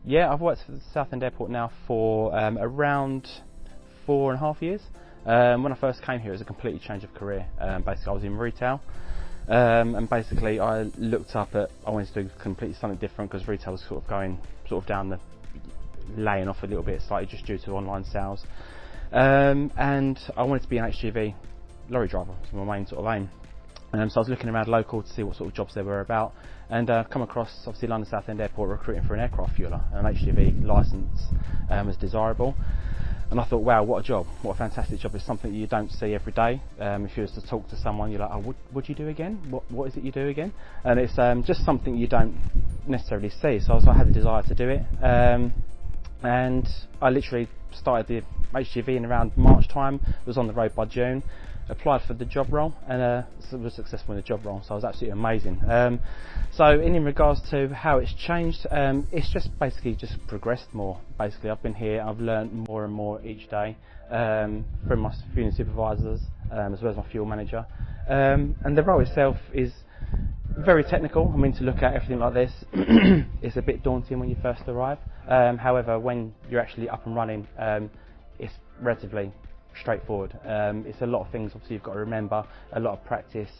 Yeah, I've worked for the Southend Airport now for around 4.5 years. When I first came here, it was a completely change of career. Basically, I was in retail, and basically I looked up at, I wanted to do completely something different because retail was sort of going down the, laying off a little bit slightly just due to online sales. And I wanted to be an HGV lorry driver, was my main sort of aim. So I was looking around local to see what sort of jobs there were about, and come across obviously London Southend Airport recruiting for an aircraft fueler, and an HGV licence was desirable. And I thought, wow, what a job, what a fantastic job. It's something you don't see every day. If you was to talk to someone, you're like, oh, what do you do again? What is it you do again? And it's just something you don't necessarily see. So I had the desire to do it. And I literally started the HGV in around March time, was on the road by June, applied for the job role, and was successful in the job role, so it was absolutely amazing. So in regards to how it's changed, it's just basically just progressed more. Basically, I've been here, I've learned more and more each day from my fueling supervisors, as well as my fuel manager. And the role itself is very technical. I mean, to look at everything like this, it's a bit daunting when you first arrive. However, when you're actually up and running, it's relatively straightforward. It's a lot of things obviously you've got to remember, a lot of practice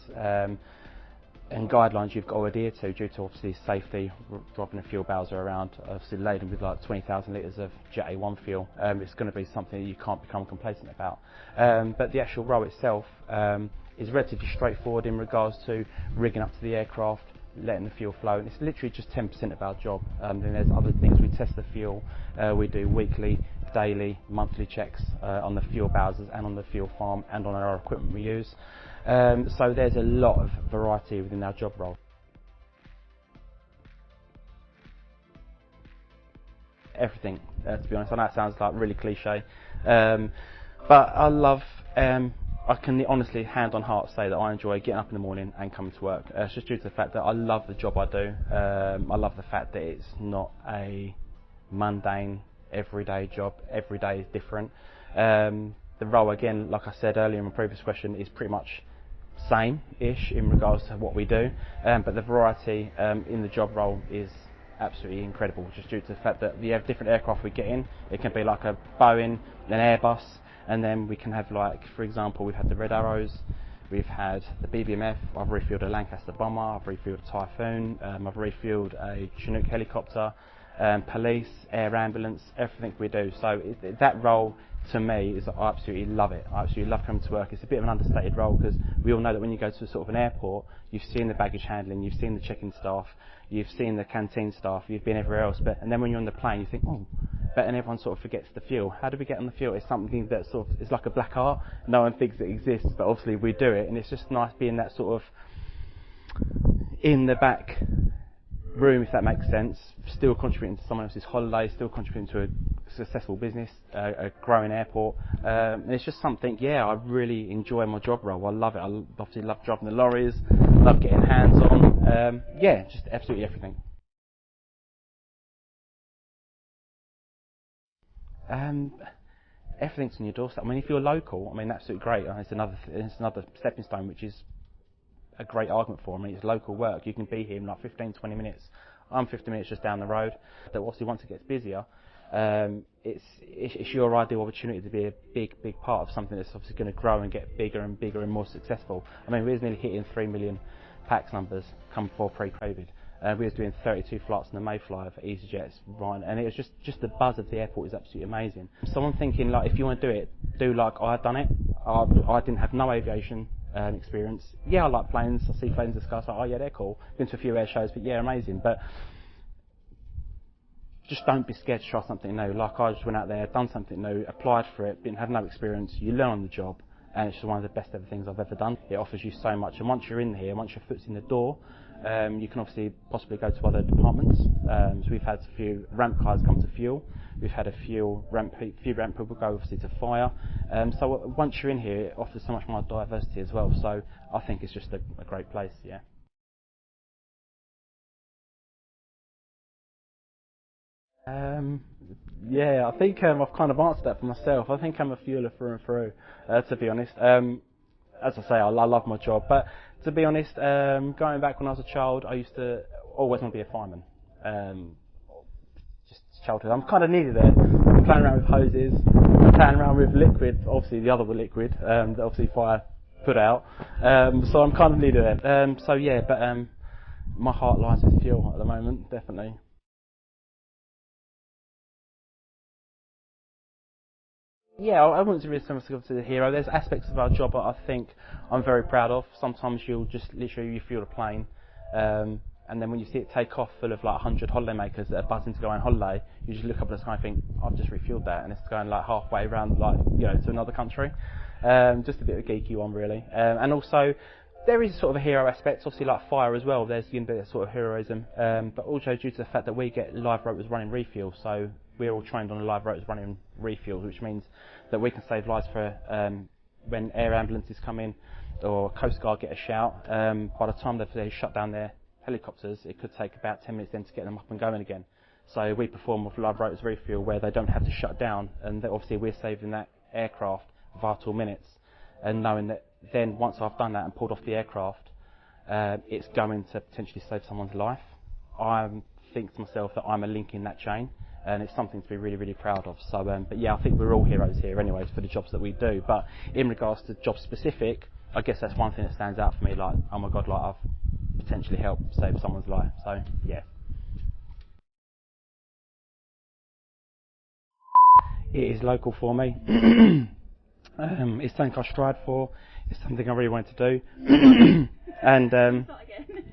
and guidelines you've got to adhere to due to obviously safety, dropping a fuel bowser around, obviously laden with like 20,000 litres of Jet A1 fuel. It's going to be something that you can't become complacent about. But the actual role itself is relatively straightforward in regards to rigging up to the aircraft, letting the fuel flow, and it's literally just 10% of our job. Then there's other things. We test the fuel, we do weekly, daily, monthly checks on the fuel bowsers and on the fuel farm and on our equipment we use. So there's a lot of variety within our job role. Everything, to be honest. I know it sounds like really cliche, but I love, I can honestly, hand on heart, say that I enjoy getting up in the morning and coming to work. It's just due to the fact that I love the job I do. I love the fact that it's not a mundane, everyday job. Every day is different. The role, again, like I said earlier in my previous question, is pretty much same-ish in regards to what we do, but the variety in the job role is absolutely incredible, just due to the fact that we have different aircraft we get in. It can be like a Boeing, an Airbus, and then we can have, like, for example, we've had the Red Arrows, we've had the BBMF, I've refueled a Lancaster bomber, I've refueled a Typhoon, I've refueled a Chinook helicopter, police, air ambulance, everything we do. So that role, to me, is, I absolutely love it. I absolutely love coming to work. It's a bit of an understated role because we all know that when you go to sort of an airport, you've seen the baggage handling, you've seen the check-in staff, you've seen the canteen staff, you've been everywhere else, and then when you're on the plane, you think, oh, but and everyone sort of forgets the fuel. How do we get on the fuel? It's something that sort of is like a black art. No one thinks it exists, but obviously we do it, and it's just nice being that sort of in the back room, if that makes sense, still contributing to someone else's holiday, still contributing to a successful business, a growing airport, and it's just something, yeah, I really enjoy my job role. I love it. I obviously love driving the lorries, love getting hands on, yeah, just absolutely everything. Everything's on your doorstep. I mean, if you're local, I mean, absolutely great. It's another stepping stone, which is a great argument for. I mean, it's local work. You can be here in like 15, 20 minutes. I'm 50 minutes just down the road. But obviously, once it gets busier, it's your ideal opportunity to be a big part of something that's obviously going to grow and get bigger and bigger and more successful. I mean, we was nearly hitting 3 million PAX numbers come before pre-COVID. We was doing 32 flights on the Mayfly for EasyJet's, Ryan, and it was just the buzz of the airport is absolutely amazing. So I'm thinking, like, if you want to do it, do like I've done it. I didn't have no aviation experience. Yeah, I like planes. I see planes in the sky. So, oh yeah, they're cool. Been to a few air shows, but yeah, amazing. But just don't be scared to try something new. Like, I just went out there, done something new, applied for it, didn't have no experience. You learn on the job, and it's just one of the best ever things I've ever done. It offers you so much, and once you're in here, once your foot's in the door, you can obviously possibly go to other departments. So we've had a few ramp guys come to fuel. We've had a few ramp people go obviously to fire. So once you're in here, it offers so much more diversity as well. So I think it's just a great place, yeah. Yeah, I think I've kind of answered that for myself. I think I'm a fueler through and through, to be honest. As I say, I love my job, but to be honest, going back when I was a child, I used to always want to be a fireman. Just childhood. I'm kind of needed there. I'm playing around with hoses, I'm playing around with liquid, obviously the other liquid, that obviously fire put out. So I'm kind of needed there. So yeah, but my heart lies with fuel at the moment, definitely. Yeah, I wouldn't really say myself to the hero. There's aspects of our job that I think I'm very proud of. Sometimes you'll just literally refuel a plane, and then when you see it take off full of like 100 holidaymakers that are buzzing to go on holiday, you just look up at the sky and think, I've just refueled that, and it's going like halfway around, like, you know, to another country. Just a bit of a geeky one, really. And also, there is sort of a hero aspect, obviously like fire as well. There's a bit of sort of heroism, but also due to the fact that we get live rotors running refuel, so we're all trained on live rotors running refuel, which means that we can save lives for when air ambulances come in or Coast Guard get a shout. By the time they shut down their helicopters, it could take about 10 minutes then to get them up and going again. So we perform with live rotors refuel where they don't have to shut down, and obviously we're saving that aircraft vital minutes, and knowing that then once I've done that and pulled off the aircraft, it's going to potentially save someone's life. I think to myself that I'm a link in that chain, and it's something to be really, really proud of. So, but yeah, I think we're all heroes here anyways for the jobs that we do. But in regards to job specific, I guess that's one thing that stands out for me, like, oh my God, like I've potentially helped save someone's life. So yeah. It is local for me. It's something I strive for. It's something I really wanted to do. And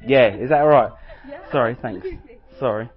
yeah, is that all right? Yeah. Sorry, thanks. Sorry.